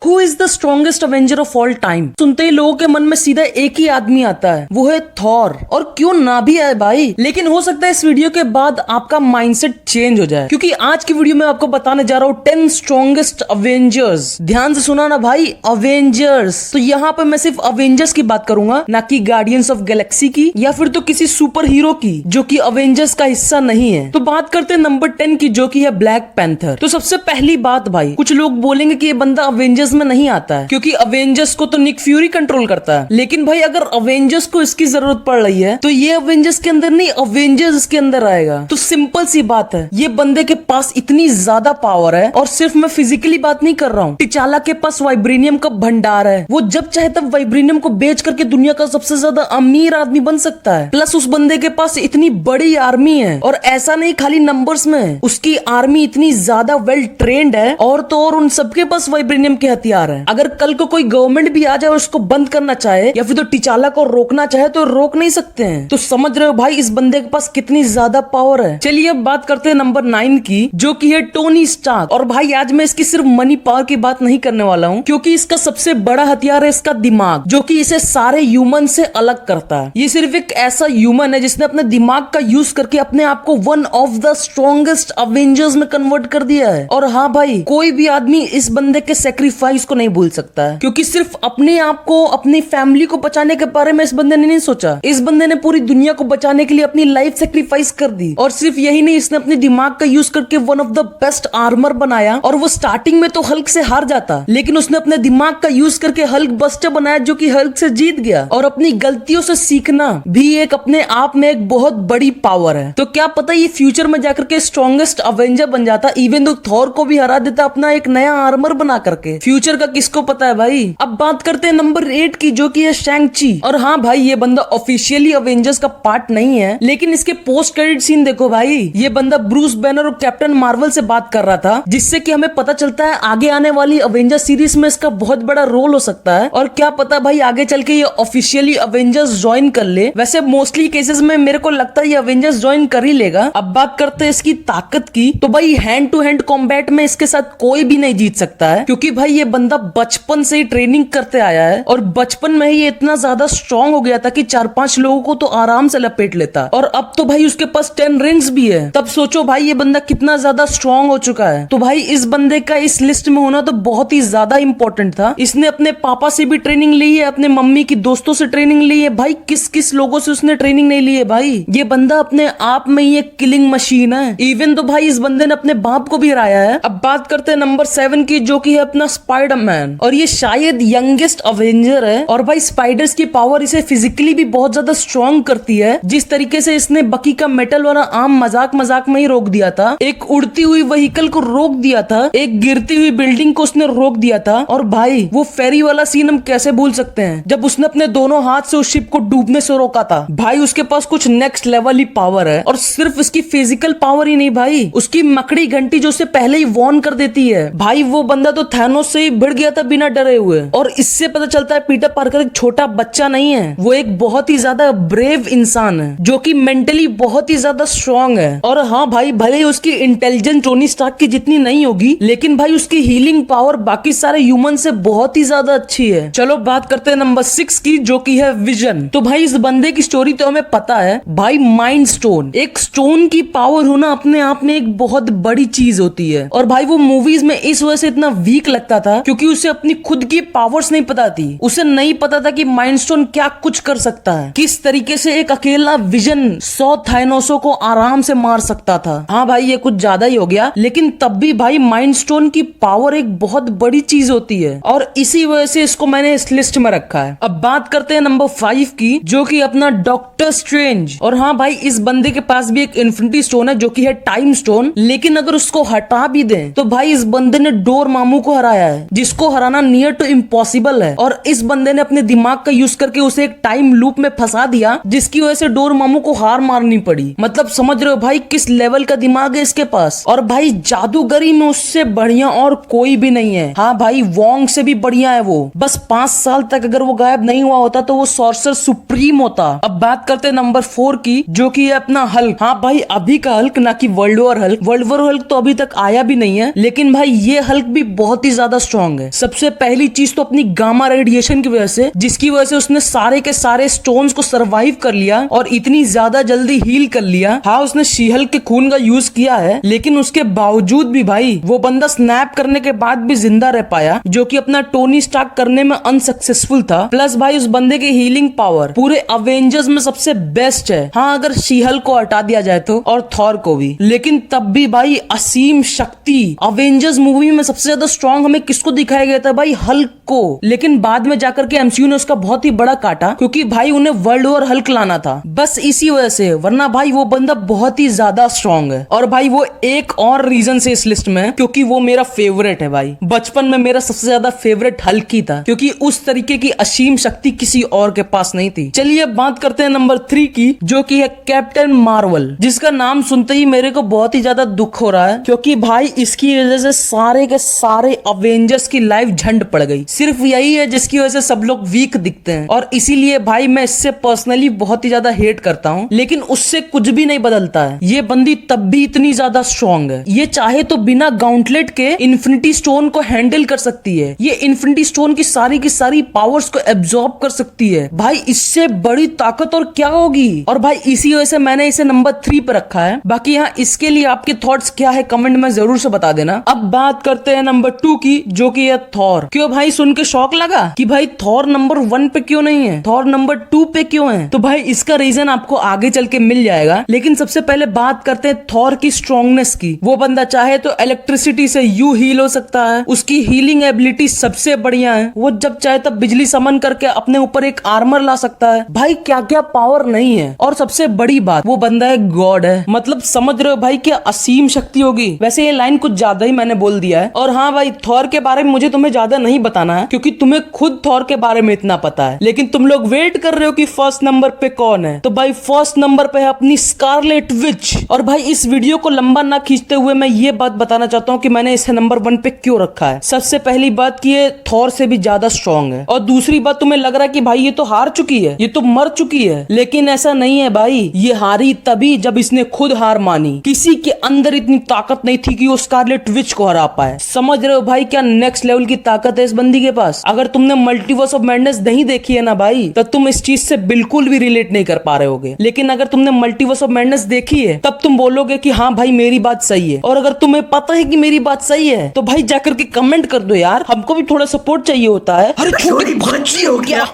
Who is the strongest Avenger of all time? सुनते ही लोगों के मन में सीधा एक ही आदमी आता है, वो है थॉर। और क्यों ना भी आए भाई, लेकिन हो सकता है इस वीडियो के बाद आपका माइंडसेट चेंज हो जाए, क्योंकि आज की वीडियो में आपको बताने जा रहा हूँ 10 स्ट्रॉन्गेस्ट अवेंजर्स। ध्यान से सुना ना भाई, अवेंजर्स। तो यहाँ पे मैं सिर्फ अवेंजर्स की बात करूंगा, ना कि गार्डियंस ऑफ गैलेक्सी की या फिर तो किसी सुपर हीरो की जो कि अवेंजर्स का हिस्सा नहीं है। तो बात करते हैं नंबर 10 की, जो कि है ब्लैक पैंथर। तो सबसे पहली बात भाई, कुछ लोग बोलेंगे कि ये बंदा अवेंजर्स में नहीं आता है क्योंकि अवेंजर्स को तो निक फ्यूरी कंट्रोल करता है। लेकिन भाई अगर अवेंजर्स को इसकी जरूरत पड़ रही है तो ये अवेंजर्स के अंदर नहीं, अवेंजर्स इसके अंदर आएगा। तो सिंपल सी बात है, ये बंदे के पास इतनी ज्यादा पावर है। और सिर्फ मैं फिजिकली बात नहीं कर रहा हूँ, टिचाला के पास वाइब्रेनियम का भंडार है। वो जब चाहे तब वाइब्रेनियम को बेच करके दुनिया का सबसे ज्यादा अमीर आदमी बन सकता है। प्लस उस बंदे के पास इतनी बड़ी आर्मी है, और ऐसा नहीं खाली नंबर्स में, उसकी आर्मी इतनी ज्यादा वेल ट्रेंड है। और तो और उन सबके पास वाइब्रेनियम के हथियार है। अगर कल को कोई गवर्नमेंट भी आ जाए और उसको बंद करना चाहे या फिर तो टिचाला को रोकना चाहे तो रोक नहीं सकते हैं। तो समझ रहे हो भाई इस बंदे के पास कितनी ज्यादा पावर है। चलिए अब बात करते हैं नंबर 9 की, जो कि है टोनी स्टार्क। और भाई आज मैं इसकी सिर्फ मनी पावर की बात नहीं करने वाला हूँ, क्योंकि इसका सबसे बड़ा हथियार है इसका दिमाग, जो कि इसे सारे ह्यूमन से अलग करता है। ये सिर्फ एक ऐसा ह्यूमन है जिसने अपने दिमाग का यूज करके अपने आप को one of the strongest Avengers में कन्वर्ट कर दिया है। और हाँ भाई, कोई भी आदमी इस बंदे के सेक्रीफाइस को नहीं भूल सकता है, क्योंकि सिर्फ अपने आप को, अपनी फैमिली को बचाने के बारे में इस बंदे ने नहीं सोचा। इस बंदे ने पूरी दुनिया को बचाने के लिए अपनी लाइफ सेक्रीफाइस कर दी। और सिर्फ यही नहीं, इसने अपने दिमाग का यूज करके one of the best armour बनाया। और वो स्टार्टिंग में तो हल्क से हार जाता, लेकिन उसने अपने दिमाग का यूज करके हल्क बस्टर बनाया, जो कि हल्क से जीत गया। और अपनी गलतियों से सीखना भी एक अपने आप में एक बहुत बड़ी पावर है। तो क्या पता ये फ्यूचर में जाकर के स्ट्रॉन्गेस्ट अवेंजर बन जाता, इवन दो थॉर को भी हरा देता अपना एक नया आर्मर बना करके। फ्यूचर का किसको पता है भाई। अब बात करते हैं नंबर 8 की, जो कि है शैंग-ची। और हाँ भाई, ये बंदा ऑफिशियली अवेंजर्स का पार्ट नहीं है, लेकिन इसके पोस्ट क्रेडिट सीन देखो भाई। ये बंदा ब्रूस बैनर और कैप्टन मार्वल से बात कर रहा था, जिससे कि हमें पता चलता है आगे आने वाली अवेंजर सीरीज में इसका बहुत बड़ा रोल हो सकता है। और क्या पता भाई आगे चल के ये ऑफिशियली अवेंजर्स ज्वाइन कर ले। वैसे मोस्टली केसेस में मेरे को लगता है ये अवेंजर्स ज्वाइन कर ही लेगा। अब बात करते हैं इसकी ताकत की, तो भाई हैंड टू हैंड कॉम्बैट में इसके साथ कोई भी नहीं जीत सकता है, क्योंकि भाई ये बंदा बचपन से ही ट्रेनिंग करते आया है। और बचपन में ही ये इतना ज्यादा स्ट्रॉन्ग हो गया था कि 4-5 लोगों को तो आराम से लपेट लेता। और अब तो भाई उसके पास 10 रिंग्स भी है। तब सोचो भाई ये बंदा कितना ज्यादा स्ट्रॉन्ग हो चुका है। तो भाई इस बंदे का इस लिस्ट में होना तो बहुत ही ज्यादा इंपॉर्टेंट था। इसने अपने पापा से भी ट्रेनिंग ली है, अपने मम्मी की दोस्तों से ट्रेनिंग ली है। भाई किस किस लोगों से उसने ट्रेनिंग नहीं ली है भाई। ये बंदा अपने आप में ही एक किलिंग मशीन है। इवन तो भाई इस बंदे ने अपने बाप को भी हराया है। अब बात करते हैं नंबर 7 की, जो कि है अपना स्पाइडरमैन। और ये शायद यंगेस्ट अवेंजर है। और भाई स्पाइडर्स की पावर इसे फिजिकली भी बहुत ज्यादा स्ट्रॉन्ग करती है। जिस तरीके से इसने बकी का मेटल वाला आम मजाक मजाक में ही रोक दिया था, एक उड़ती हुई व्हीकल को रोक दिया था, एक गिरती हुई बिल्डिंग को उसने रोक दिया था। और भाई वो फेरी वाला सीन हम कैसे भूल सकते हैं, जब उसने अपने दोनों हाथ से उस शिप को डूबने से रोका था। भाई उसके पास कुछ नेक्स्ट लेवल ही पावर है। और सिर्फ इसकी फिजिकल पावर ही नहीं भाई, उसकी मकड़ी घंटी जो उसे पहले ही वॉर्न कर देती है। भाई वो बंदा तो थैनोस से ही भिड़ गया था बिना डरे हुए। और इससे पता चलता है पीटर पार्कर एक छोटा बच्चा नहीं है, वो एक बहुत ही ज्यादा ब्रेव इंसान है, जो कि मेंटली बहुत ही ज्यादा स्ट्रॉन्ग है। और हाँ भाई, भले ही उसकी इंटेलिजेंस टोनी स्टार्क की जितनी नहीं होगी, लेकिन भाई उसकी हीलिंग पावर बाकी सारे ह्यूमन से बहुत ही ज्यादा अच्छी है। चलो बात करते हैं नंबर 6 की, जो कि है विजन। तो भाई इस बंदे की स्टोरी तो हमें पता है भाई। माइंड स्टोन, एक स्टोन की पावर होना अपने आप में एक बहुत बड़ी चीज होती है। और भाई वो मूवीज में इस वजह से इतना वीक लगता था, क्योंकि उसे अपनी खुद की पावर्स नहीं पता थी। उसे नहीं पता था कि माइंड स्टोन क्या कुछ कर सकता है, किस तरीके से एक अकेला विजन 100 थाइनोसों को आराम से मार सकता था। हाँ भाई ये कुछ ज्यादा ही हो गया, लेकिन तब भी भाई माइंड स्टोन की पावर एक बहुत बड़ी चीज होती है। और इसी वजह से इसको मैंने इस लिस्ट में रखा है। अब बात करते हैं नंबर 5 की, जो कि अपना डॉक्टर स्ट्रेंज। और हाँ भाई इस बंदे के पास भी एक इन्फिनिटी स्टोन है, जो कि है टाइम स्टोन। लेकिन अगर उसको हटा भी दें तो भाई इस बंदे ने डोर मामू को हराया है, जिसको हराना नियर टू इम्पॉसिबल है। और इस बंदे ने अपने दिमाग का यूज करके उसे एक टाइम लूप में फंसा दिया, जिसकी वजह से डोर मामू को हार मारनी पड़ी। मतलब समझ रहे हो भाई किस लेवल का दिमाग है इसके पास। और भाई जादूगरी में उससे बढ़िया और कोई भी नहीं है। हाँ भाई वोंग से भी बढ़िया है वो। बस 5 साल तक अगर वो गायब नहीं हुआ होता तो वो सॉर्सर सुप्रीम होता। अब बात करते हैं नंबर 4 की, जो कि है अपना हल्क। हाँ भाई अभी का हल्क, ना कि world war Hulk. World war Hulk तो अभी तक आया भी नहीं है, लेकिन भाई ये हल्क भी बहुत ही ज्यादा स्ट्रॉन्ग स्ट्रांग है। सबसे पहली चीज तो अपनी गामा रेडिएशन की वजह से, जिसकी वजह से उसने सारे के सारे स्टोन्स को सरवाइव कर लिया और इतनी ज्यादा जल्दी हील कर लिया। हाँ, उसने शी-हल्क के खून का यूज किया है, लेकिन उसके बावजूद भी भाई वो बंदा स्नैप करने के बाद भी जिंदा रह पाया, जो कि अपना टोनी स्टार्क करने में अनसक्सेसफुल था। प्लस भाई उस बंदे की हीलिंग पावर पूरे अवेंजर्स में सबसे बेस्ट है। हाँ, अगर शी-हल्क को हटा दिया जाए तो, और थॉर को भी, लेकिन तब भी भाई असीम शक्ति। अवेंजर्स मूवी में सबसे ज्यादा स्ट्रॉन्ग हमें किसको दिखाया गया था भाई? हल्क को। लेकिन बाद में जाकर के एमसीयू ने उसका बहुत ही बड़ा काटा, क्योंकि भाई उन्हें वर्ल्ड वॉर हल्क लाना था, बस इसी वजह से। वरना भाई वो बंदा बहुत ही ज्यादा स्ट्रॉन्ग है। और भाई वो एक और रीजन से इस लिस्ट में, क्योंकि वो मेरा फेवरेट है भाई। बचपन में मेरा सबसे ज्यादा फेवरेट हल्क ही था, क्योंकि उस तरीके की असीम शक्ति किसी और के पास नहीं थी। चलिए बात करते हैं नंबर 3 की, जो कि है कैप्टन मार्वल, जिसका नाम सुनते ही मेरे को बहुत ही ज्यादा दुख हो रहा है, क्योंकि भाई इसकी वजह से सारे के सारे अवेंजर्स की लाइफ झंड पड़ गई। सिर्फ यही है जिसकी वजह से सब लोग वीक दिखते हैं, और इसीलिए भाई मैं इससे पर्सनली बहुत ही ज्यादा हेट करता हूँ। लेकिन उससे कुछ भी नहीं बदलता है, ये बंदी तब भी इतनी ज्यादा स्ट्रॉन्ग है। ये चाहे तो बिना गाउंटलेट के इन्फिनिटी स्टोन को हैंडल कर सकती है। ये इन्फिनिटी स्टोन की सारी पावर्स को एब्जॉर्ब कर सकती है। भाई इससे बड़ी ताकत और क्या होगी? और भाई इसी वजह से मैंने इसे नंबर 3 पे रखा है। बाकी यहाँ इसके लिए आपके थॉट्स क्या है कमेंट में जरूर से बता देना। अब बात करते हैं नंबर 2 की, जो कि है थॉर। क्यों भाई सुन के शौक लगा कि भाई थॉर नंबर 1 पे क्यों नहीं है, थॉर नंबर 2 पे क्यों है? तो भाई इसका रीजन आपको आगे चल के मिल जाएगा। लेकिन सबसे पहले बात करते हैं थॉर की स्ट्रॉन्गनेस की। वो बंदा चाहे तो इलेक्ट्रिसिटी से यू हील हो सकता है, उसकी हीलिंग एबिलिटी सबसे बढ़िया है। वो जब चाहे तब बिजली समन करके अपने ऊपर एक आर्मर ला सकता है। भाई क्या क्या पावर नहीं है। और सबसे बड़ी बात, वो बंदा एक गॉड है। मतलब समझ रहे हो भाई क्या असीम शक्ति होगी। वैसे ये लाइन कुछ ज्यादा ही मैंने बोल दिया है। और हाँ भाई, थॉर के बारे में मुझे तुम्हें ज्यादा नहीं बताना है, क्योंकि तुम्हें खुद थॉर के बारे में इतना पता है। लेकिन तुम लोग वेट कर रहे हो कि फर्स्ट नंबर पे कौन है। तो भाई फर्स्ट नंबर पे है अपनी स्कारलेट विच। और भाई इस वीडियो को लंबा ना खींचते हुए मैं ये बात बताना चाहता हूँ कि मैंने इसे नंबर 1 पे क्यों रखा है। सबसे पहली बात कि ये थॉर से भी ज्यादा स्ट्रॉन्ग है। और दूसरी बात, तुम्हें लग रहा है कि भाई ये तो हार चुकी है, ये तो मर चुकी है। लेकिन ऐसा नहीं है भाई, ये हारी तभी जब इसने खुद हार मानी। किसी के अंदर इतनी ताकत नहीं थी कि वो स्कारलेट विच को हरा पाए। समझ रहे हो भाई क्या नेक्स्ट लेवल की ताकत है इस बंदी के पास। अगर तुमने मल्टीवर्स ऑफ मैडनेस नहीं देखी है ना भाई, तो तुम इस चीज से बिल्कुल भी रिलेट नहीं कर पा रहे होगे। लेकिन अगर तुमने मल्टीवर्स ऑफ मैडनेस देखी है, तब तुम बोलोगे कि हाँ भाई मेरी बात सही है। और अगर तुम्हें पता है कि मेरी बात सही है, तो भाई जाकर के कमेंट कर दो यार, हमको भी थोड़ा सपोर्ट चाहिए होता है। अरे छोटी बच्ची हो क्या?